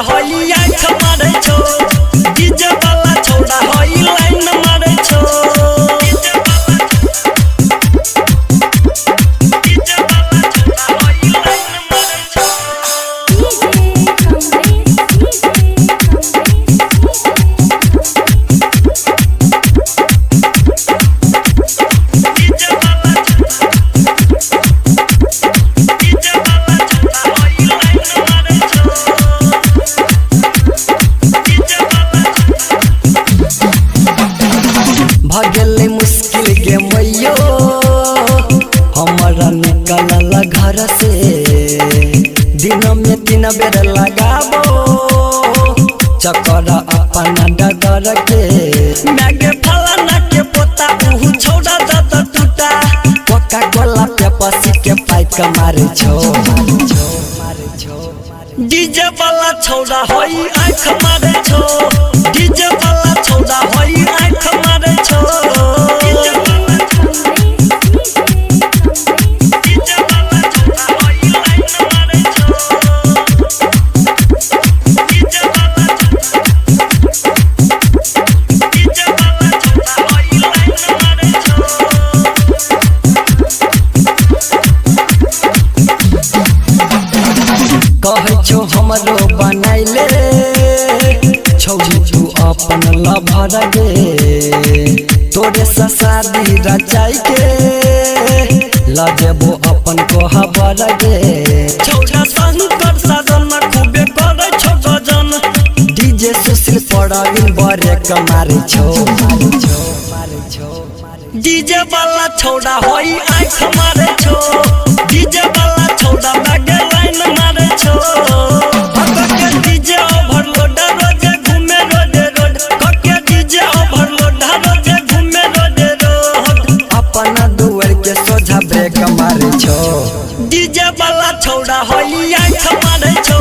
होई आँख मारे छो डीजे वाला छौड़ा होई लाइन मारे छो भगले मुश्किल के मैयो हमारा निकलल घर से दिन में 3 बेर लगाबो चक्कर अपना डगर के मैगे फलाना के पोता उहु छौड़ा दत टूटा कोका कोला पे पसी के पाइप मारे छो डीजे वाला छौड़ा होई आँख मारे छो डीजे वाला छौड़ा होई आँख मारे छो कहे छो हमरो बनाइले छौजी तू अपन लभर गे तोरे से शादी रचाई के लजेबो अपन को हबर गे छौजा शंकर साजन में खूबे करे छो गजन डीजे सुशील पड़ाविन बरे कमारे छो डीजे वाला छौड़ा होई आँख मारे छो डीजे वाला छौड़ा मैगे लाइन मारे छो के डीजे ओवरलोड रोजे घूमे रोडे रोड के डीजे ओवरलोड रोजे घूमे रोडे रोड अपना दुआर के सोझा ब्रेक मारे छो डीजे वाला छौड़ा होई आँख मारे छो।